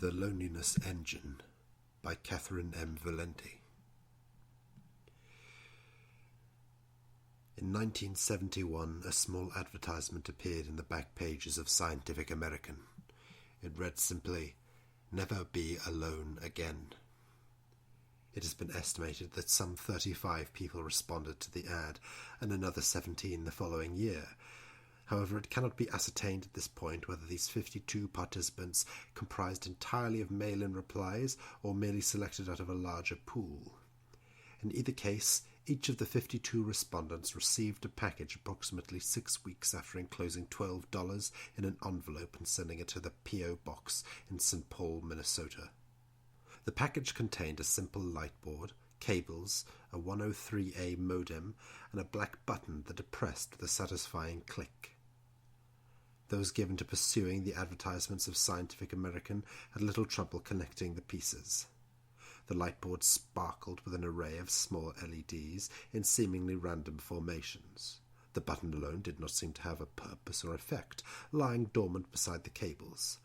The Loneliness Engine by Catherine M. Valenti. In 1971, a small advertisement appeared in the back pages of Scientific American. It read simply, "Never be alone again." It has been estimated that some 35 people responded to the ad, and another 17 the following year. However, it cannot be ascertained at this point whether these 52 participants comprised entirely of mail-in replies or merely selected out of a larger pool. In either case, each of the 52 respondents received a package approximately 6 weeks after enclosing $12 in an envelope and sending it to the P.O. Box in St. Paul, Minnesota. The package contained a simple light board, cables, a 103A modem, and a black button that depressed with a satisfying click. Those given to pursuing the advertisements of Scientific American had little trouble connecting the pieces. The light board sparkled with an array of small LEDs in seemingly random formations. The button alone did not seem to have a purpose or effect, lying dormant beside the cables.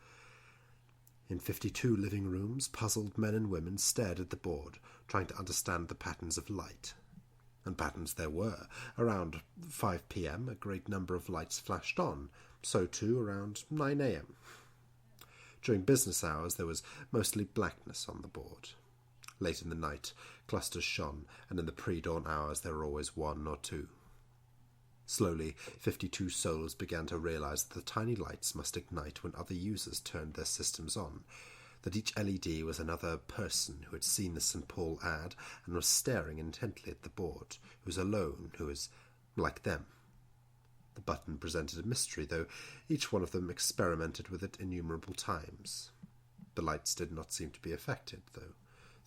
In 52 living rooms, puzzled men and women stared at the board, trying to understand the patterns of light. And patterns there were. Around 5 p.m. a great number of lights flashed on, so too around 9 a.m. During business hours there was mostly blackness on the board. Late in the night, clusters shone, and in the pre-dawn hours there were always one or two. Slowly, 52 souls began to realize that the tiny lights must ignite when other users turned their systems on, that each LED was another person who had seen the St. Paul ad and was staring intently at the board, who was alone, who was like them. The button presented a mystery, though each one of them experimented with it innumerable times. The lights did not seem to be affected, though.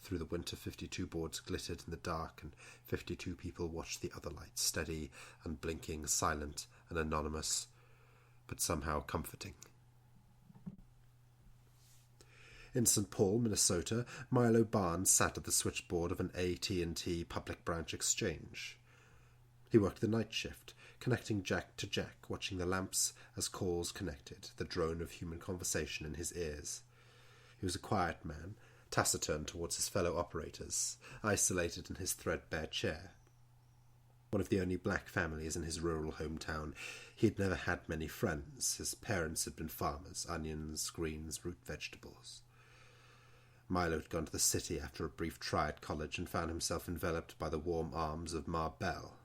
Through the winter 52 boards glittered in the dark, and 52 people watched the other lights, steady, unblinking, silent, and anonymous, but somehow comforting. In St. Paul, Minnesota, Milo Barnes sat at the switchboard of an AT&T public branch exchange. He worked the night shift, connecting jack to jack, watching the lamps as calls connected, the drone of human conversation in his ears. He was a quiet man, taciturn towards his fellow operators, isolated in his threadbare chair. One of the only black families in his rural hometown, he had never had many friends. His parents had been farmers, onions, greens, root vegetables. Milo had gone to the city after a brief try at college and found himself enveloped by the warm arms of Ma Bell.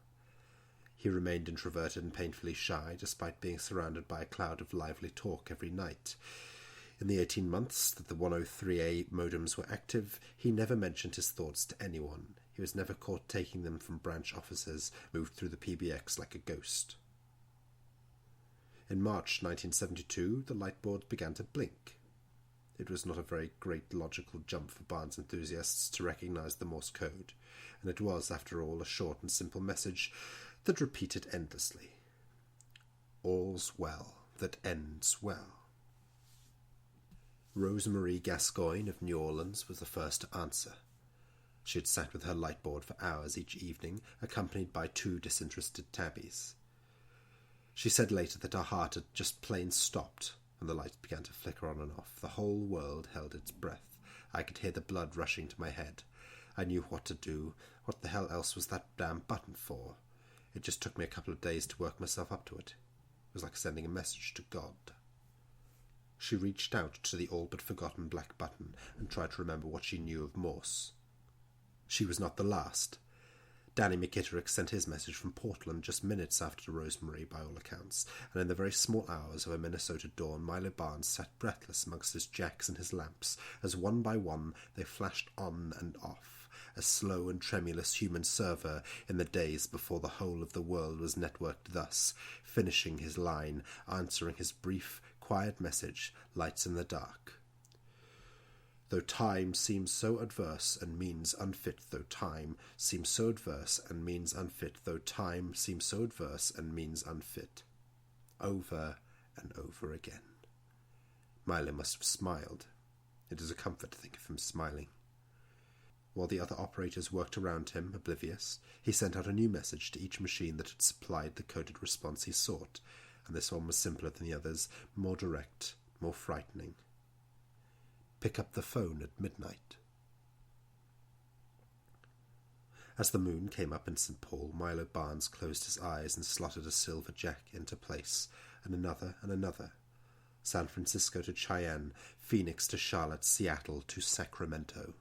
He remained introverted and painfully shy, despite being surrounded by a cloud of lively talk every night. In the 18 months that the 103A modems were active, he never mentioned his thoughts to anyone. He was never caught taking them from branch offices, moved through the PBX like a ghost. In March 1972, the light board began to blink. It was not a very great logical jump for Barnes enthusiasts to recognize the Morse code, and it was, after all, a short and simple message that repeated endlessly. All's well that ends well. Rosemarie Gascoigne of New Orleans was the first to answer. She had sat with her light board for hours each evening, accompanied by 2 disinterested tabbies. She said later that her heart had just plain stopped, and the lights began to flicker on and off. The whole world held its breath. I could hear the blood rushing to my head. I knew what to do. What the hell else was that damn button for? It just took me a couple of days to work myself up to it. It was like sending a message to God. She reached out to the all-but-forgotten black button and tried to remember what she knew of Morse. She was not the last. Danny McKitterick sent his message from Portland just minutes after Rosemarie, by all accounts, and in the very small hours of a Minnesota dawn, Milo Barnes sat breathless amongst his jacks and his lamps, as one by one they flashed on and off, a slow and tremulous human server in the days before the whole of the world was networked thus, finishing his line, answering his brief, quiet message, lights in the dark. Though time seems so adverse and means unfit, though time seems so adverse and means unfit, though time seems so adverse and means unfit. Over and over again. Milo must have smiled. It is a comfort to think of him smiling. While the other operators worked around him, oblivious, he sent out a new message to each machine that had supplied the coded response he sought, and this one was simpler than the others, more direct, more frightening. pick up the phone at midnight. As the moon came up in St. Paul, Milo Barnes closed his eyes and slotted a silver jack into place, and another and another. San Francisco to Cheyenne, Phoenix to Charlotte, Seattle to Sacramento,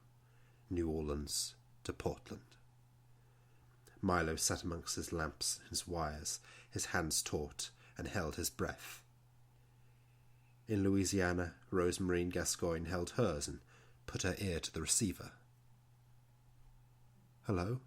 New Orleans to Portland. Milo sat amongst his lamps, his wires, his hands taut, and held his breath. In Louisiana, Rose-Marine Gascoigne held hers and put her ear to the receiver. "Hello?"